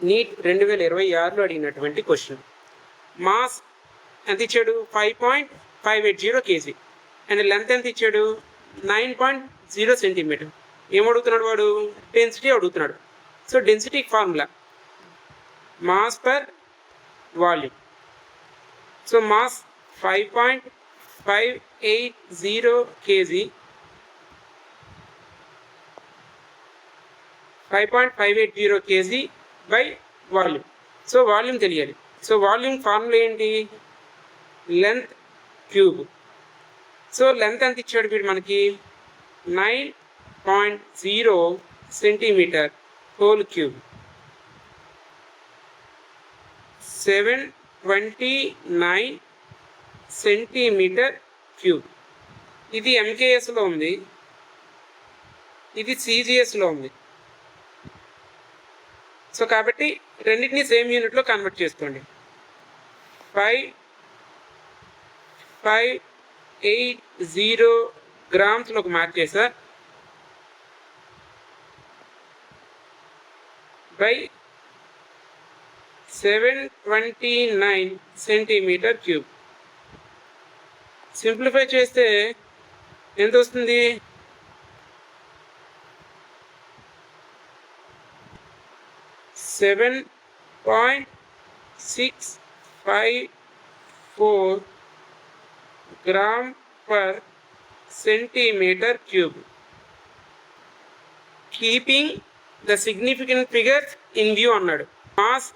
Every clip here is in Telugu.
నీట్ 2026లో అడిగినటువంటి క్వశ్చన్. మాస్ ఎంత ఇచ్చాడు? 5.580 kg అండ్ లెంత్ ఎంత ఇచ్చాడు? 9.0 సెంటీమీటర్. ఏం అడుగుతున్నాడు వాడు? డెన్సిటీ అడుగుతున్నాడు. So density formula mass per volume. So mass 5.580 kg 5.580 kg by volume. So volume తెలియాలి. సో వాల్యూమ్ ఫార్ములా ఏంటి? Length cube. సో లెంత్ ఎంత ఇచ్చాడు వీడు మనకి? 9.0 centimetre whole cube. 729 centimetre cube. ఇది ఎంకేఎస్లో ఉంది, ఇది సిజిఎస్లో ఉంది. సో కాబట్టి రెండింటినీ సేమ్ యూనిట్లో కన్వర్ట్ చేసుకోండి. 580 గ్రామ్స్లోకి మార్చేసా బై 729 సెంటీమీటర్ క్యూబ్. సింప్లిఫై చేస్తే ఎంత వస్తుంది? 7.654 gram per centimetre cube. Keeping the significant figures in view అన్నాడు. మాస్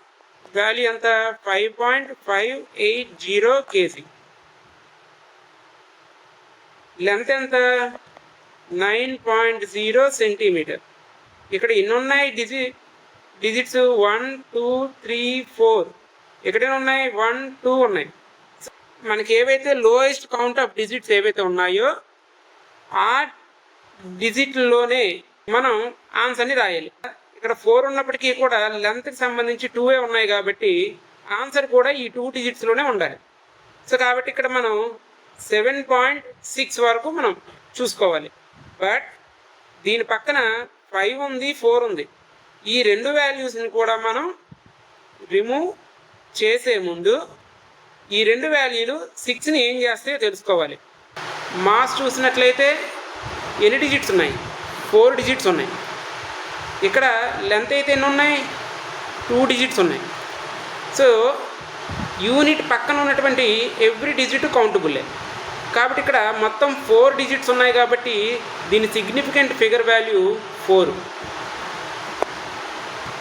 వాల్యూ ఎంత? 5.580 kg. లెంత్ ఎంత? 9.0 సెంటీమీటర్. ఇక్కడ ఎన్ని ఉన్నాయి డిజిట్స్? 1 2 3 4. ఎక్కడైనా ఉన్నాయి? 1 2 ఉన్నాయి. మనకి ఏవైతే లోయెస్ట్ కౌంట్ ఆఫ్ డిజిట్స్ ఏవైతే ఉన్నాయో ఆ డిజిట్లోనే మనం ఆన్సర్ని రాయాలి. ఇక్కడ 4 ఉన్నప్పటికీ కూడా లెంత్కి సంబంధించి 2 ఉన్నాయి కాబట్టి ఆన్సర్ కూడా ఈ 2 డిజిట్స్లోనే ఉండాలి. సో కాబట్టి ఇక్కడ మనం 7.6 వరకు మనం చూసుకోవాలి. బట్ దీని పక్కన 5 ఉంది, 4 ఉంది. ఈ రెండు వాల్యూస్ని కూడా మనం రిమూవ్ చేసే ముందు ఈ రెండు వాల్యూలు 6ని ఏం చేస్తాయో తెలుసుకోవాలి. మాస్ చూసినట్లయితే ఎన్ని డిజిట్స్ ఉన్నాయి? 4 డిజిట్స్ ఉన్నాయి. ఇక్కడ లెంత్ అయితే ఎన్ని ఉన్నాయి? 2 డిజిట్స్ ఉన్నాయి. సో యూనిట్ పక్కన ఉన్నటువంటి ఎవ్రీ డిజిట్ కౌంటబుల్లే. కాబట్టి ఇక్కడ మొత్తం 4 డిజిట్స్ ఉన్నాయి కాబట్టి దీని significant figure value 4.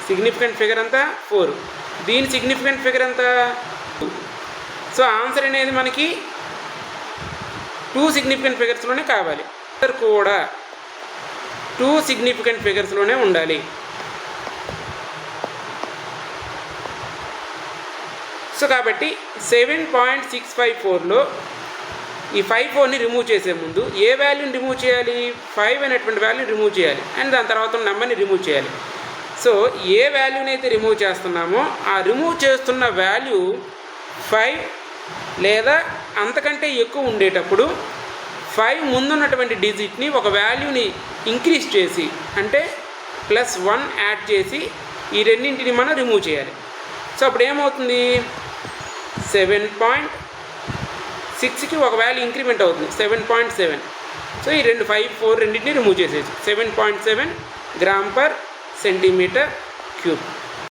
Significant figure అంతా 4. దీని సిగ్నిఫికెంట్ ఫిగర్ ఎంత? 2. సో ఆన్సర్ అనేది మనకి 2 సిగ్నిఫికెంట్ ఫిగర్స్లోనే కావాలి. ఆన్సర్ కూడా 2 సిగ్నిఫికెంట్ ఫిగర్స్లోనే ఉండాలి. సో కాబట్టి 7.654లో ఈ 54ని రిమూవ్ చేసే ముందు ఏ వాల్యూని రిమూవ్ చేయాలి? 5 అనేటువంటి వాల్యూని రిమూవ్ చేయాలి అండ్ దాని తర్వాత నెంబర్ని రిమూవ్ చేయాలి. సో ఏ వాల్యూని అయితే రిమూవ్ చేస్తున్నామో ఆ రిమూవ్ చేస్తున్న వాల్యూ 5 లేదా అంతకంటే ఎక్కువ ఉండేటప్పుడు 5 ముందున్నటువంటి డిజిట్ని ఒక వాల్యూని ఇంక్రీజ్ చేసి అంటే +1 యాడ్ చేసి ఈ రెండింటిని మనం రిమూవ్ చేయాలి. సో అప్పుడు ఏమవుతుంది? 7.6కి ఒక వాల్యూ ఇంక్రిమెంట్ అవుతుంది 7.7. సో ఈ 5 4 రెండింటిని రిమూవ్ చేసేసి 7.7 గ్రామ్ పర్ సెంటీమీటర్ క్యూబ్.